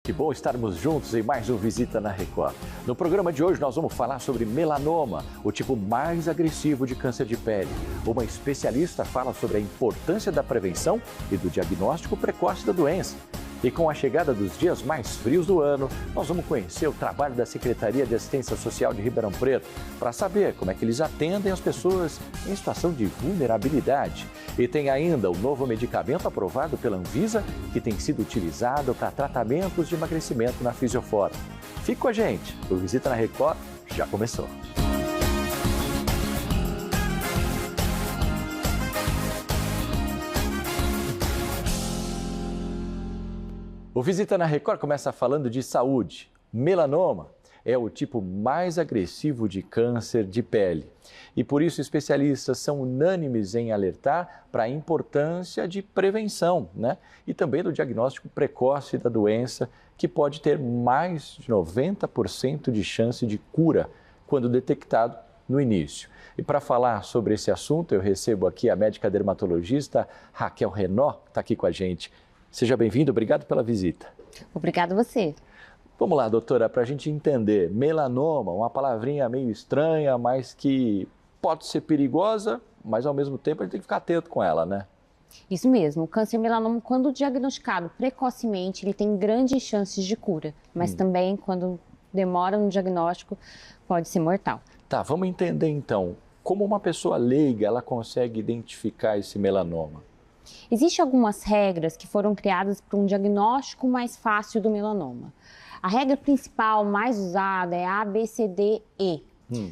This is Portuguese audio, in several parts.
Que bom estarmos juntos em mais um Visita na Record. No programa de hoje nós vamos falar sobre melanoma, o tipo mais agressivo de câncer de pele. Uma especialista fala sobre a importância da prevenção e do diagnóstico precoce da doença. E com a chegada dos dias mais frios do ano, nós vamos conhecer o trabalho da Secretaria de Assistência Social de Ribeirão Preto para saber como é que eles atendem as pessoas em situação de vulnerabilidade. E tem ainda o novo medicamento aprovado pela Anvisa que tem sido utilizado para tratamentos de emagrecimento na Fisiofora. Fique com a gente, o Visita na Record já começou. O Visita na Record começa falando de saúde. Melanoma é o tipo mais agressivo de câncer de pele. E por isso especialistas são unânimes em alertar para a importância de prevenção, né? E também do diagnóstico precoce da doença, que pode ter mais de 90% de chance de cura quando detectado no início. E para falar sobre esse assunto, eu recebo aqui a médica dermatologista Raquel Renaud, que está aqui com a gente. Seja bem-vindo, obrigado pela visita. Obrigado a você. Vamos lá, doutora, para a gente entender, melanoma, uma palavrinha meio estranha, mas que pode ser perigosa, mas ao mesmo tempo a gente tem que ficar atento com ela, né? Isso mesmo, o câncer melanoma, quando diagnosticado precocemente, ele tem grandes chances de cura, mas também quando demora no diagnóstico, pode ser mortal. Tá, vamos entender então, como uma pessoa leiga, ela consegue identificar esse melanoma? Existem algumas regras que foram criadas para um diagnóstico mais fácil do melanoma. A regra principal mais usada é A, B, C, D, E.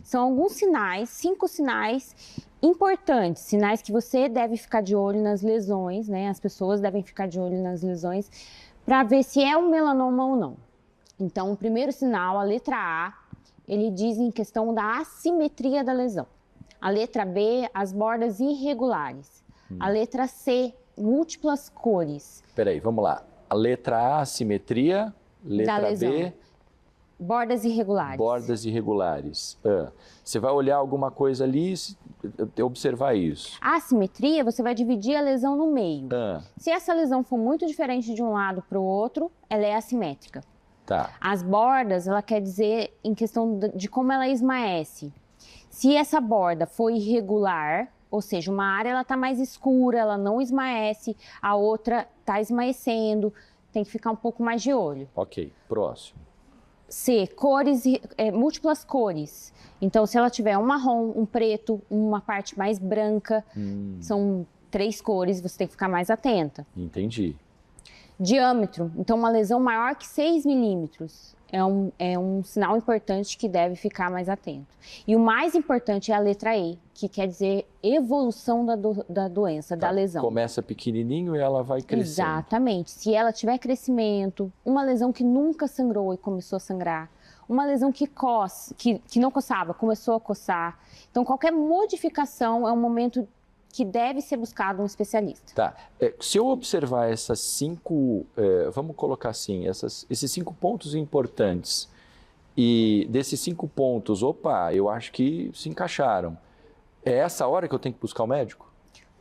São alguns sinais, 5 sinais importantes, sinais que você deve ficar de olho nas lesões, né? As pessoas devem ficar de olho nas lesões para ver se é um melanoma ou não. Então, o primeiro sinal, a letra A, ele diz em questão da assimetria da lesão. A letra B, as bordas irregulares. A letra C, múltiplas cores. Peraí, vamos lá. A letra A, assimetria. Letra B, bordas irregulares. Bordas irregulares. Você vai olhar alguma coisa ali e observar isso. A assimetria, você vai dividir a lesão no meio. Se essa lesão for muito diferente de um lado para o outro, ela é assimétrica. Tá. As bordas, ela quer dizer em questão de como ela esmaece. Se essa borda for irregular, ou seja, uma área ela está mais escura, ela não esmaece, a outra está esmaecendo, tem que ficar um pouco mais de olho. Ok, próximo. C, cores, múltiplas cores. Então, se ela tiver um marrom, um preto, uma parte mais branca, são 3 cores, você tem que ficar mais atenta. Entendi. Diâmetro, então uma lesão maior que 6 milímetros. É um sinal importante que deve ficar mais atento. E o mais importante é a letra E, que quer dizer evolução da doença, da lesão. Começa pequenininho e ela vai crescendo. Exatamente. Se ela tiver crescimento, uma lesão que nunca sangrou e começou a sangrar, uma lesão que não coçava, começou a coçar. Então, qualquer modificação é um momento que deve ser buscado um especialista. Tá. Se eu observar essas 5, vamos colocar assim, esses 5 pontos importantes, e desses 5 pontos, eu acho que se encaixaram. É essa hora que eu tenho que buscar o médico?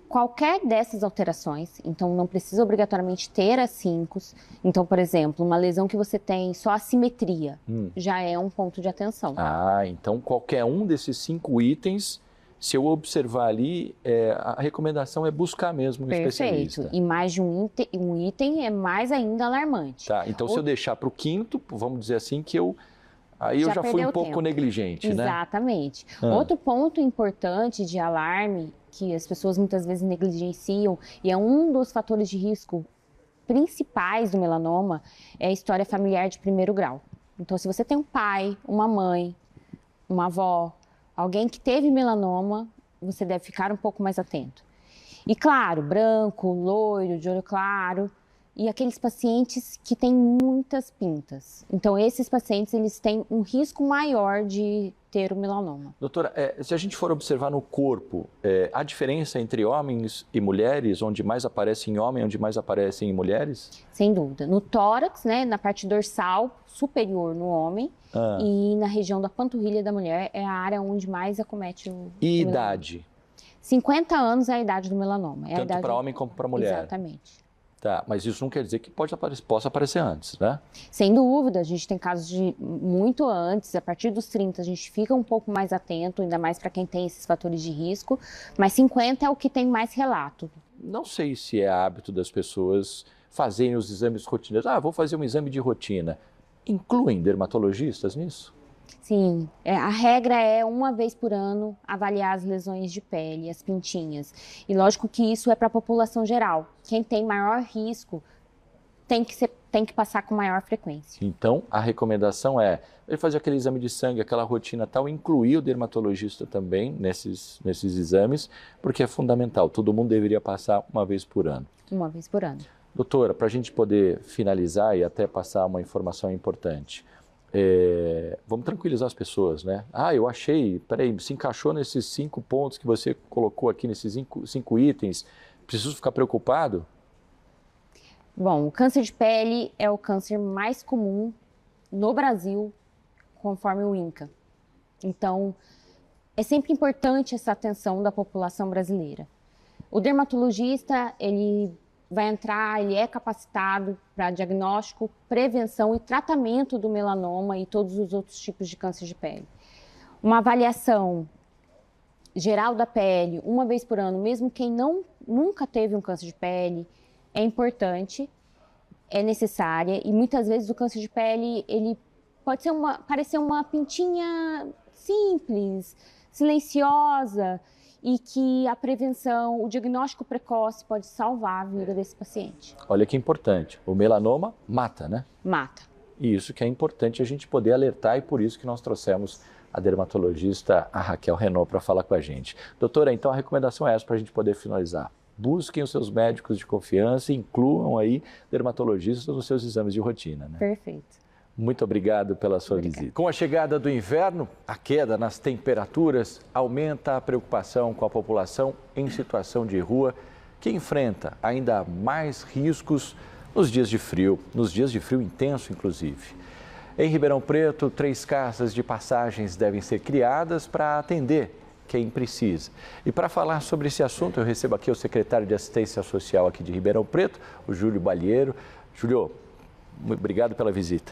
Qualquer dessas alterações, então não precisa obrigatoriamente ter as 5. Então, por exemplo, uma lesão que você tem só assimetria, já é um ponto de atenção. Ah, então qualquer um desses 5 itens, se eu observar ali, a recomendação é buscar mesmo um especialista. Perfeito. E mais de um item é mais ainda alarmante. Tá, então se eu deixar para o 5º, vamos dizer assim, que eu já fui um pouco negligente, né? Exatamente. Outro ponto importante de alarme, que as pessoas muitas vezes negligenciam, e é um dos fatores de risco principais do melanoma, é a história familiar de primeiro grau. Então, se você tem um pai, uma mãe, uma avó, alguém que teve melanoma, você deve ficar um pouco mais atento. E claro, branco, loiro, de olho claro, e aqueles pacientes que têm muitas pintas. Então, esses pacientes, eles têm um risco maior de ter o melanoma. Doutora, se a gente for observar no corpo, há diferença entre homens e mulheres, onde mais aparece em homem, onde mais aparece em mulheres? Sem dúvida. No tórax, né, na parte dorsal superior no homem, e na região da panturrilha da mulher é a área onde mais acomete o E melanoma. idade? 50 anos é a idade do melanoma. Tanto para homem como para mulher? Exatamente. Tá, mas isso não quer dizer que possa aparecer antes, né? Sem dúvida, a gente tem casos de muito antes, a partir dos 30 a gente fica um pouco mais atento, ainda mais para quem tem esses fatores de risco, mas 50 é o que tem mais relato. Não sei se é hábito das pessoas fazerem os exames rotineiros. Ah, vou fazer um exame de rotina. Incluem dermatologistas nisso? Sim, a regra é uma vez por ano avaliar as lesões de pele, as pintinhas. E lógico que isso é para a população geral. Quem tem maior risco tem que passar com maior frequência. Então, a recomendação é ele fazer aquele exame de sangue, aquela rotina tal, incluir o dermatologista também nesses exames, porque é fundamental. Todo mundo deveria passar uma vez por ano. Uma vez por ano. Doutora, para a gente poder finalizar e até passar uma informação importante, vamos tranquilizar as pessoas, né? Ah, eu achei, peraí, se encaixou nesses 5 pontos que você colocou aqui, nesses 5 itens, preciso ficar preocupado? Bom, o câncer de pele é o câncer mais comum no Brasil, conforme o INCA. Então, é sempre importante essa atenção da população brasileira. O dermatologista, ele vai entrar, ele é capacitado para diagnóstico, prevenção e tratamento do melanoma e todos os outros tipos de câncer de pele. Uma avaliação geral da pele, uma vez por ano, mesmo quem nunca teve um câncer de pele, é importante, é necessária, e muitas vezes o câncer de pele, ele pode parecer uma pintinha simples, silenciosa, e que a prevenção, o diagnóstico precoce pode salvar a vida desse paciente. Olha que importante, o melanoma mata, né? Mata. E isso que é importante a gente poder alertar, e por isso que nós trouxemos a dermatologista, a Raquel Renaud, para falar com a gente. Doutora, então a recomendação é essa para a gente poder finalizar. Busquem os seus médicos de confiança e incluam aí dermatologistas nos seus exames de rotina, né? Perfeito. Muito obrigado pela sua visita. Com a chegada do inverno, a queda nas temperaturas aumenta a preocupação com a população em situação de rua, que enfrenta ainda mais riscos nos dias de frio intenso, inclusive. Em Ribeirão Preto, 3 casas de passagens devem ser criadas para atender quem precisa. E para falar sobre esse assunto, eu recebo aqui o secretário de Assistência Social aqui de Ribeirão Preto, o Júlio Balheiro. Júlio, muito obrigado pela visita.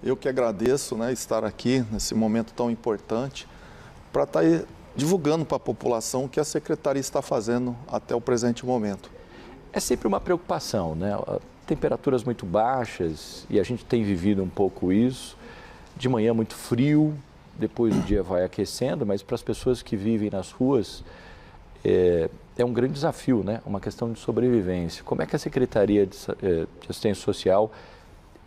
Eu que agradeço, né, estar aqui nesse momento tão importante para estar divulgando para a população o que a Secretaria está fazendo até o presente momento. É sempre uma preocupação, né? Temperaturas muito baixas e a gente tem vivido um pouco isso. De manhã muito frio, depois o dia vai aquecendo, mas para as pessoas que vivem nas ruas é um grande desafio, né? Uma questão de sobrevivência. Como é que a Secretaria de Assistência Social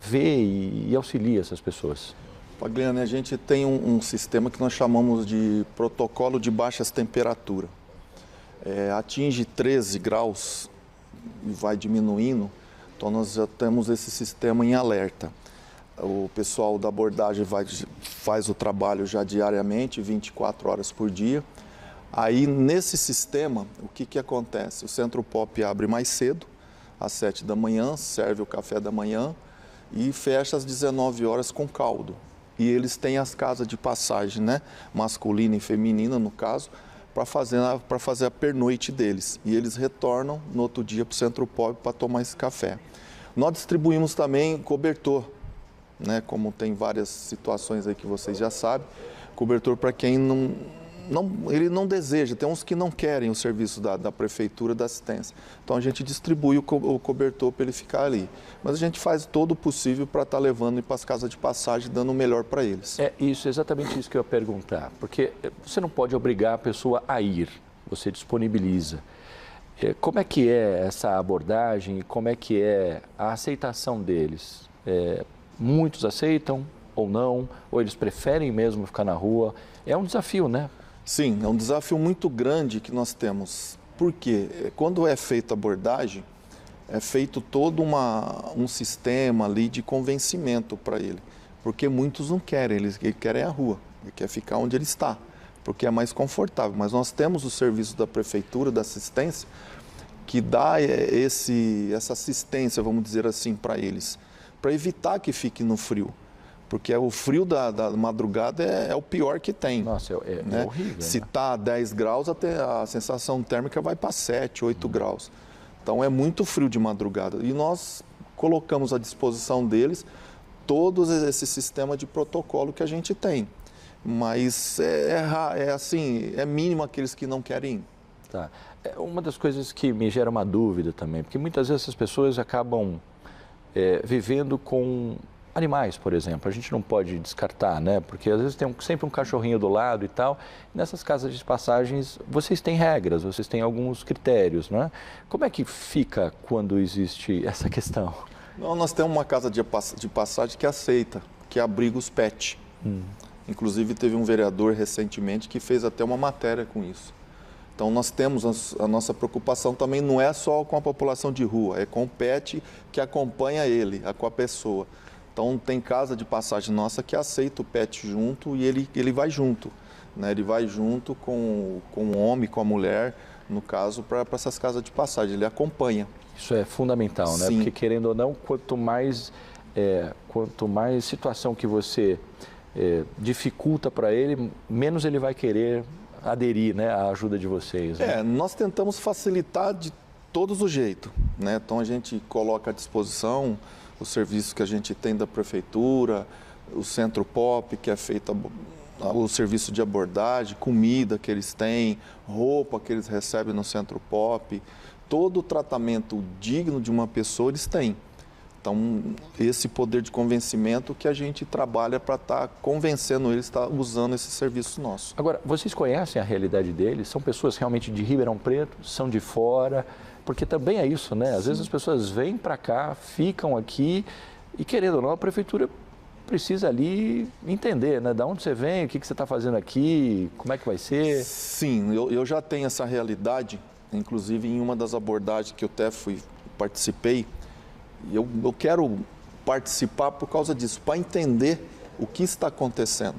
vê e auxilia essas pessoas? Pagliani, a gente tem um sistema que nós chamamos de protocolo de baixas temperaturas. Atinge 13 graus e vai diminuindo, então nós já temos esse sistema em alerta. O pessoal da abordagem faz o trabalho já diariamente, 24 horas por dia. Aí, nesse sistema, o que acontece? O Centro Pop abre mais cedo, às 7 da manhã, serve o café da manhã e fecha às 19 horas com caldo. E eles têm as casas de passagem, né? Masculina e feminina, no caso, para fazer a pernoite deles. E eles retornam no outro dia para o Centro Pop para tomar esse café. Nós distribuímos também cobertor, né? Como tem várias situações aí que vocês já sabem, cobertor para quem ele não deseja, tem uns que não querem o serviço da prefeitura, da assistência. Então a gente distribui o cobertor para ele ficar ali. Mas a gente faz todo o possível para estar levando para as casas de passagem, dando o melhor para eles. É isso, exatamente isso que eu ia perguntar, porque você não pode obrigar a pessoa a ir, você disponibiliza. Como é que é essa abordagem e como é que é a aceitação deles? Muitos aceitam ou não, ou eles preferem mesmo ficar na rua? É um desafio, né? Sim, é um desafio muito grande que nós temos. Por quê? Quando é feita a abordagem, é feito todo um sistema ali de convencimento para ele. Porque muitos não querem, eles querem a rua, ele quer ficar onde ele está, porque é mais confortável. Mas nós temos o serviço da prefeitura, da assistência, que dá essa assistência, vamos dizer assim, para eles, para evitar que fique no frio. Porque o frio da madrugada é o pior que tem. Nossa, né? É horrível. Se está a 10 graus, a sensação térmica vai para 7, 8 graus. Então é muito frio de madrugada. E nós colocamos à disposição deles todo esse sistema de protocolo que a gente tem. Mas é mínimo aqueles que não querem ir. Tá. Uma das coisas que me gera uma dúvida também, porque muitas vezes essas pessoas acabam vivendo com animais, por exemplo. A gente não pode descartar, né? Porque às vezes tem sempre um cachorrinho do lado e tal. Nessas casas de passagens, vocês têm regras, vocês têm alguns critérios, não é? Como é que fica quando existe essa questão? Não, nós temos uma casa de passagem que aceita, que abriga os pets. Inclusive, teve um vereador recentemente que fez até uma matéria com isso. Então, nós temos a nossa preocupação também não é só com a população de rua, é com o pet que acompanha ele, com a pessoa. Então, tem casa de passagem nossa que aceita o pet junto e ele vai junto. Né? Ele vai junto com o homem, com a mulher, no caso, para essas casas de passagem. Ele acompanha. Isso é fundamental, né? Sim. Porque, querendo ou não, quanto mais situação que você dificulta para ele, menos ele vai querer aderir, né, à ajuda de vocês. Né? Nós tentamos facilitar de todos os jeitos, né? Então a gente coloca à disposição os serviços que a gente tem da prefeitura, o Centro Pop, que é feito o serviço de abordagem, comida que eles têm, roupa que eles recebem no Centro Pop, todo o tratamento digno de uma pessoa eles têm. Então, esse poder de convencimento que a gente trabalha para estar convencendo eles a estar usando esse serviço nosso. Agora, vocês conhecem a realidade deles? São pessoas realmente de Ribeirão Preto? São de fora? Porque também é isso, né? Às vezes as pessoas vêm para cá, ficam aqui e, querendo ou não, a prefeitura precisa ali entender, né? Da onde você vem, o que você está fazendo aqui, como é que vai ser? Sim, eu já tenho essa realidade, inclusive em uma das abordagens que eu até participei. Eu quero participar por causa disso, para entender o que está acontecendo.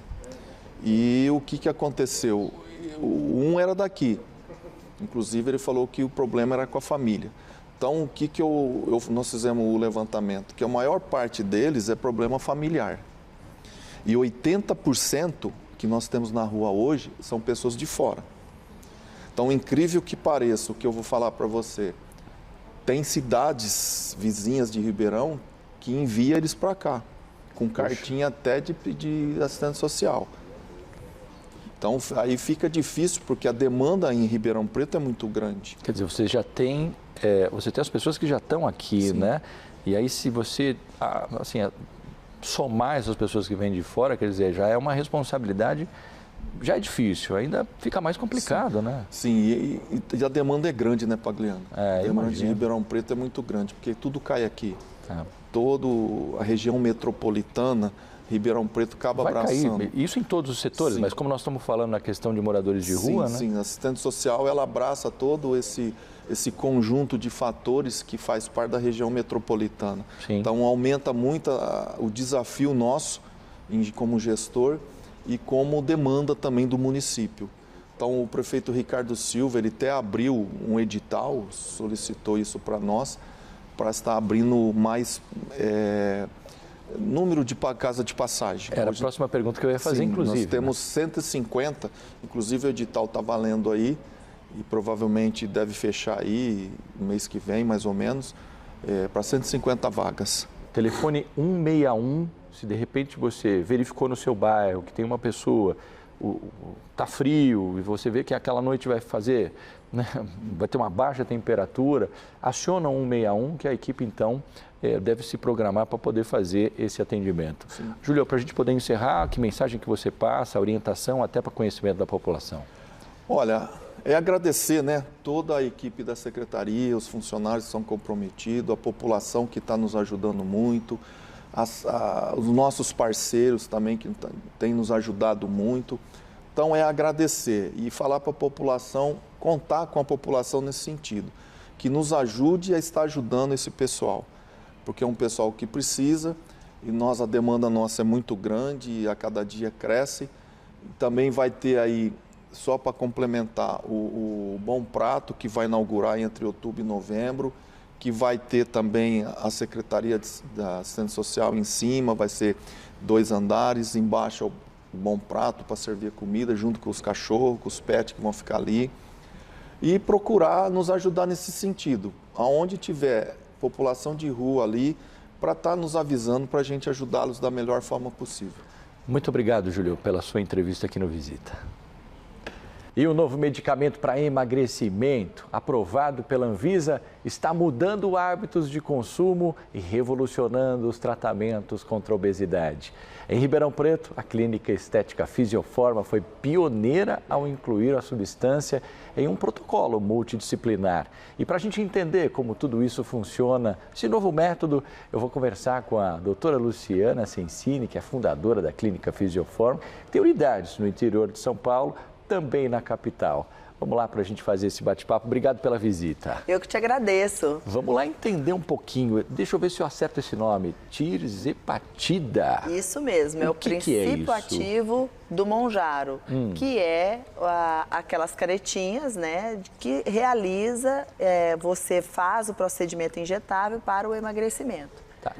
E o que aconteceu? Um era daqui, inclusive ele falou que o problema era com a família. Então, o que nós fizemos o levantamento? Que a maior parte deles é problema familiar. E 80% que nós temos na rua hoje são pessoas de fora. Então, incrível que pareça, o que eu vou falar para você, tem cidades vizinhas de Ribeirão que envia eles para cá, com cartinha até de assistente social. Então, aí fica difícil, porque a demanda em Ribeirão Preto é muito grande. Quer dizer, você já tem, você tem as pessoas que já estão aqui, sim, né? E aí, se você, assim, somar essas pessoas que vêm de fora, quer dizer, já é uma responsabilidade, já é difícil, ainda fica mais complicado, sim, né? Sim, e a demanda é grande, né, Pagliano? A demanda de Ribeirão Preto é muito grande, porque tudo cai aqui. Toda a região metropolitana, Ribeirão Preto acaba abraçando. Cair. Isso em todos os setores, sim, mas como nós estamos falando na questão de moradores de rua, né? Sim, a assistente social, ela abraça todo esse conjunto de fatores que faz parte da região metropolitana. Sim. Então, aumenta muito o desafio nosso como gestor e como demanda também do município. Então, o prefeito Ricardo Silva, ele até abriu um edital, solicitou isso para nós, para estar abrindo mais número de casa de passagem. Era a próxima pergunta que eu ia fazer, sim, inclusive. Nós temos 150, inclusive o edital está valendo aí, e provavelmente deve fechar aí no mês que vem, mais ou menos, para 150 vagas. Telefone 161, se de repente você verificou no seu bairro que tem uma pessoa, está frio, e você vê que aquela noite vai fazer, né, vai ter uma baixa temperatura, aciona 161, que a equipe então deve se programar para poder fazer esse atendimento. Sim. Júlio, para a gente poder encerrar, que mensagem que você passa, a orientação até para conhecimento da população? Olha, agradecer, né, toda a equipe da secretaria, os funcionários que são comprometidos, a população que está nos ajudando muito, os nossos parceiros também que têm nos ajudado muito. Então, agradecer e falar para a população, contar com a população nesse sentido, que nos ajude a estar ajudando esse pessoal, porque é um pessoal que precisa e a demanda nossa é muito grande e a cada dia cresce. Também vai ter aí, só para complementar, o Bom Prato, que vai inaugurar entre outubro e novembro, que vai ter também a Secretaria da Assistência Social em cima, vai ser 2 andares, embaixo é o Bom Prato para servir comida, junto com os cachorros, com os pets que vão ficar ali. e procurar nos ajudar nesse sentido. Aonde tiver população de rua ali, para estar nos avisando, para a gente ajudá-los da melhor forma possível. Muito obrigado, Júlio, pela sua entrevista aqui no Visita. E o novo medicamento para emagrecimento, aprovado pela Anvisa, está mudando hábitos de consumo e revolucionando os tratamentos contra a obesidade. Em Ribeirão Preto, a clínica estética Fisioforma foi pioneira ao incluir a substância em um protocolo multidisciplinar. E para a gente entender como tudo isso funciona, esse novo método, eu vou conversar com a doutora Luciana Sensini, que é fundadora da clínica Fisioforma, que tem unidades no interior de São Paulo, também na capital. Vamos lá para a gente fazer esse bate-papo. Obrigado pela visita. Eu que te agradeço. Vamos lá entender um pouquinho. Deixa eu ver se eu acerto esse nome. Tirzepatida. Isso mesmo, é o princípio ativo do Monjaro, que é aquelas caretinhas, né, que realiza, você faz o procedimento injetável para o emagrecimento. Tá.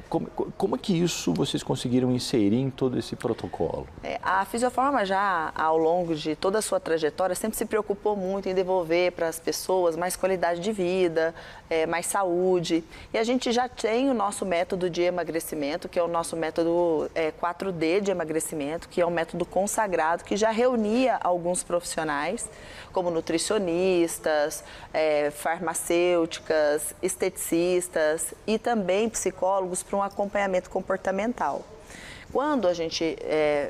Como é que isso vocês conseguiram inserir em todo esse protocolo? A Fisioforma já, ao longo de toda a sua trajetória, sempre se preocupou muito em devolver para as pessoas mais qualidade de vida, mais saúde. E a gente já tem o nosso método de emagrecimento, que é o nosso método 4D de emagrecimento, que é um método consagrado, que já reunia alguns profissionais, como nutricionistas, farmacêuticas, esteticistas e também psicólogos para um acompanhamento comportamental. Quando a gente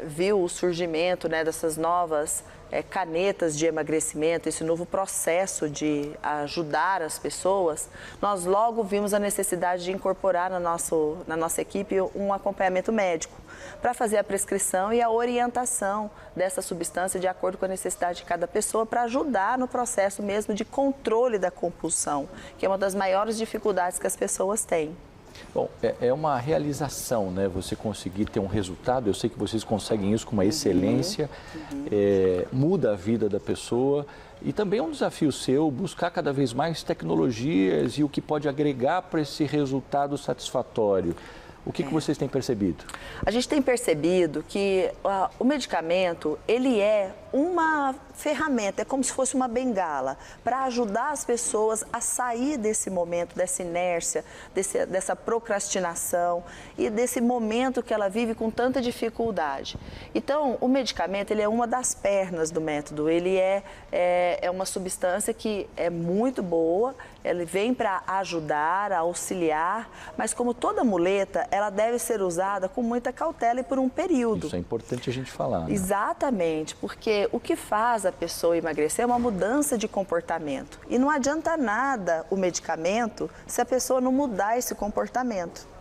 viu o surgimento, né, dessas novas canetas de emagrecimento, esse novo processo de ajudar as pessoas, nós logo vimos a necessidade de incorporar na nossa equipe um acompanhamento médico para fazer a prescrição e a orientação dessa substância de acordo com a necessidade de cada pessoa, para ajudar no processo mesmo de controle da compulsão, que é uma das maiores dificuldades que as pessoas têm. Bom, é uma realização, né? Você conseguir ter um resultado, eu sei que vocês conseguem isso com uma excelência, muda a vida da pessoa e também é um desafio seu buscar cada vez mais tecnologias e o que pode agregar para esse resultado satisfatório. O que vocês têm percebido? A gente tem percebido que o medicamento, ele é uma ferramenta, é como se fosse uma bengala para ajudar as pessoas a sair desse momento, dessa inércia, dessa procrastinação e desse momento que ela vive com tanta dificuldade. Então, o medicamento, ele é uma das pernas do método, ele é uma substância que é muito boa, ele vem para ajudar, auxiliar, mas como toda muleta, ela deve ser usada com muita cautela e por um período. Isso é importante a gente falar, né? Exatamente, porque o que faz a pessoa emagrecer é uma mudança de comportamento. E não adianta nada o medicamento se a pessoa não mudar esse comportamento.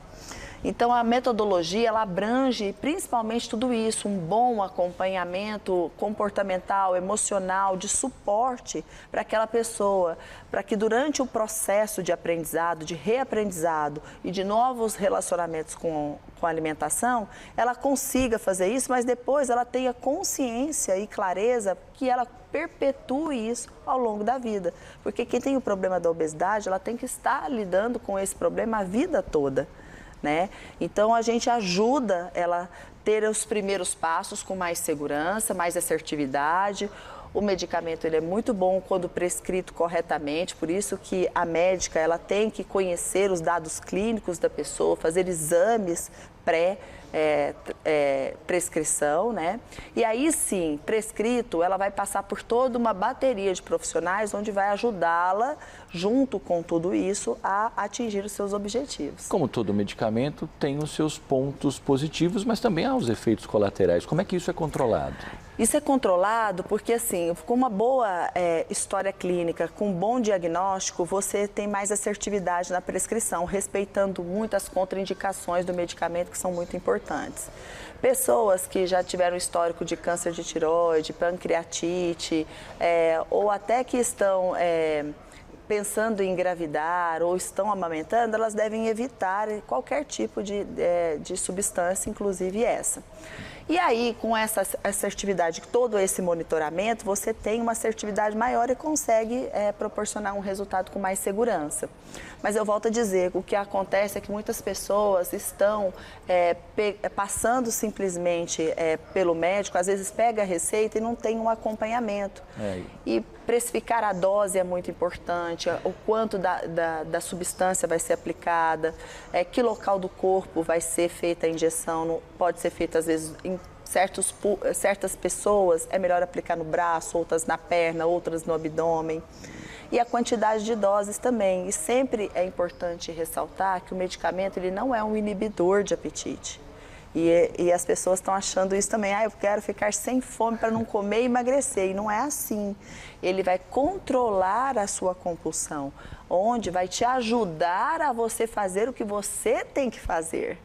Então, a metodologia, ela abrange principalmente tudo isso, um bom acompanhamento comportamental, emocional, de suporte para aquela pessoa, para que durante o processo de aprendizado, de reaprendizado e de novos relacionamentos com a alimentação, ela consiga fazer isso, mas depois ela tenha consciência e clareza que ela perpetue isso ao longo da vida. Porque quem tem o problema da obesidade, ela tem que estar lidando com esse problema a vida toda, né? Então, a gente ajuda ela a ter os primeiros passos com mais segurança, mais assertividade. O medicamento, ele é muito bom quando prescrito corretamente, por isso que a médica, ela tem que conhecer os dados clínicos da pessoa, fazer exames prescrição, né? E aí sim, prescrito, ela vai passar por toda uma bateria de profissionais onde vai ajudá-la, junto com tudo isso, a atingir os seus objetivos. Como todo medicamento, tem os seus pontos positivos, mas também há os efeitos colaterais. Como é que isso é controlado? Isso é controlado porque, assim, com uma boa história clínica, com um bom diagnóstico, você tem mais assertividade na prescrição, respeitando muito as contraindicações do medicamento, que são muito importantes. Pessoas que já tiveram histórico de câncer de tireoide, pancreatite, ou até que estão pensando em engravidar ou estão amamentando, elas devem evitar qualquer tipo de substância, inclusive essa. E aí, com essa assertividade, todo esse monitoramento, você tem uma assertividade maior e consegue proporcionar um resultado com mais segurança. Mas eu volto a dizer, o que acontece é que muitas pessoas estão passando simplesmente pelo médico, às vezes pega a receita e não tem um acompanhamento. E Precificar a dose é muito importante, o quanto da substância vai ser aplicada, que local do corpo vai ser feita a injeção, pode ser feita às vezes em certas pessoas, é melhor aplicar no braço, outras na perna, outras no abdômen. E a quantidade de doses também. E sempre é importante ressaltar que o medicamento ele não é um inibidor de apetite. E as pessoas estão achando isso também. Eu quero ficar sem fome para não comer e emagrecer. E não é assim. Ele vai controlar a sua compulsão, onde vai te ajudar a você fazer o que você tem que fazer.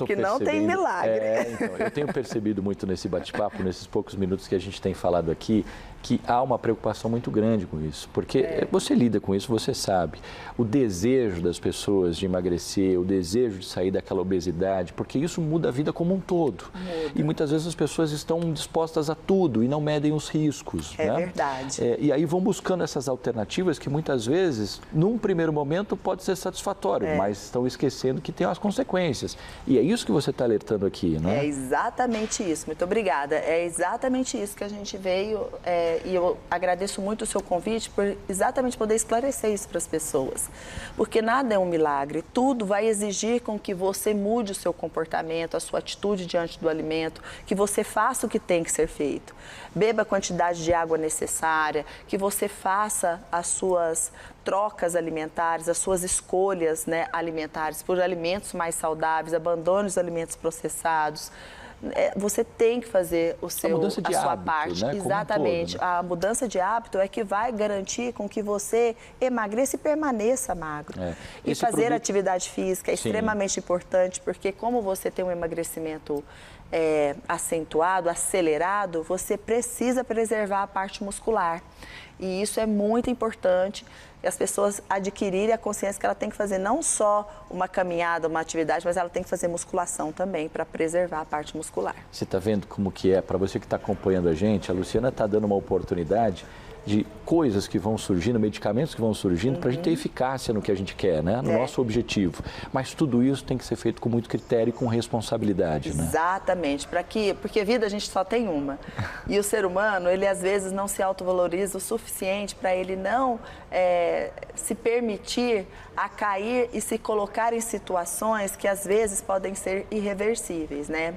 Que não tem milagre. Então, eu tenho percebido muito nesse bate-papo, nesses poucos minutos que a gente tem falado aqui, que há uma preocupação muito grande com isso, porque você lida com isso, você sabe, o desejo das pessoas de emagrecer, o desejo de sair daquela obesidade, porque isso muda a vida como um todo. E muitas vezes as pessoas estão dispostas a tudo e não medem os riscos. É verdade. E aí vão buscando essas alternativas que muitas vezes, num primeiro momento, pode ser satisfatório, mas estão esquecendo que tem as consequências. E é isso que você está alertando aqui, né? É exatamente isso, muito obrigada. É exatamente isso que a gente veio, e eu agradeço muito o seu convite por exatamente poder esclarecer isso para as pessoas. Porque nada é um milagre, tudo vai exigir com que você mude o seu comportamento, a sua atitude diante do alimento, que você faça o que tem que ser feito. Beba a quantidade de água necessária, que você faça as suas trocas alimentares, as suas escolhas, né, alimentares por alimentos mais saudáveis, abandone os alimentos processados. Você tem que fazer a sua parte. Né? Exatamente. Como um todo, né? A mudança de hábito é que vai garantir com que você emagreça e permaneça magro. E fazer atividade física é extremamente importante, porque como você tem um emagrecimento acentuado, acelerado, você precisa preservar a parte muscular. E isso é muito importante, e as pessoas adquirirem a consciência que ela tem que fazer não só uma caminhada, uma atividade, mas ela tem que fazer musculação também para preservar a parte muscular. Você está vendo como que é? Para você que está acompanhando a gente, a Luciana está dando uma oportunidade de coisas que vão surgindo, medicamentos que vão surgindo para a gente ter eficácia no que a gente quer, né? No nosso objetivo. Mas tudo isso tem que ser feito com muito critério e com responsabilidade, né? Exatamente. Porque vida a gente só tem uma. E o ser humano, ele às vezes não se autovaloriza o suficiente para ele não se permitir a cair e se colocar em situações que às vezes podem ser irreversíveis, né?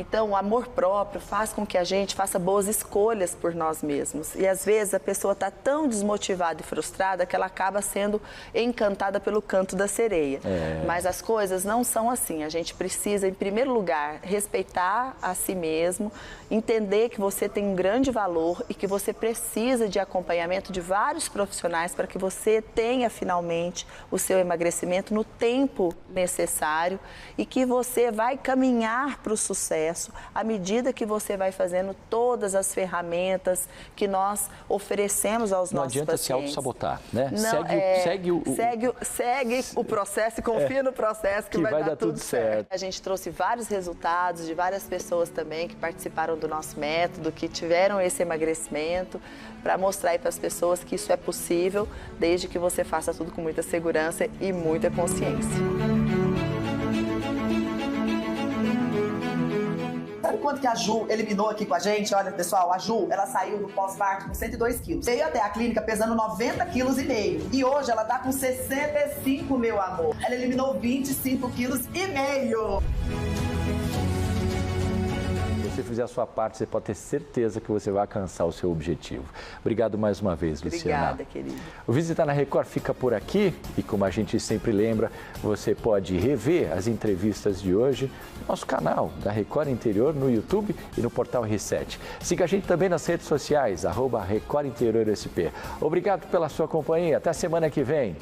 Então, o amor próprio faz com que a gente faça boas escolhas por nós mesmos. E, às vezes, a pessoa está tão desmotivada e frustrada que ela acaba sendo encantada pelo canto da sereia. Mas as coisas não são assim. A gente precisa, em primeiro lugar, respeitar a si mesmo, entender que você tem um grande valor e que você precisa de acompanhamento de vários profissionais para que você tenha, finalmente, o seu emagrecimento no tempo necessário e que você vai caminhar para o sucesso à medida que você vai fazendo todas as ferramentas que nós oferecemos aos nossos pacientes. Não adianta se auto-sabotar, né? Não, segue o processo e confia no processo que vai dar tudo certo. A gente trouxe vários resultados de várias pessoas também que participaram do nosso método, que tiveram esse emagrecimento, para mostrar aí para as pessoas que isso é possível, desde que você faça tudo com muita segurança e muita consciência. Sabe quanto que a Ju eliminou aqui com a gente? Olha, pessoal, a Ju, ela saiu do pós-parto com 102 quilos. Veio até a clínica pesando 90,5 quilos. E hoje ela tá com 65, meu amor. Ela eliminou 25,5 quilos. Se você fizer a sua parte, você pode ter certeza que você vai alcançar o seu objetivo. Obrigado mais uma vez, Luciana. Obrigada, querido. O Visita na Record fica por aqui e, como a gente sempre lembra, você pode rever as entrevistas de hoje no nosso canal da Record Interior, no YouTube e no portal R7. Siga a gente também nas redes sociais, @Record Interior SP. Obrigado pela sua companhia. Até a semana que vem.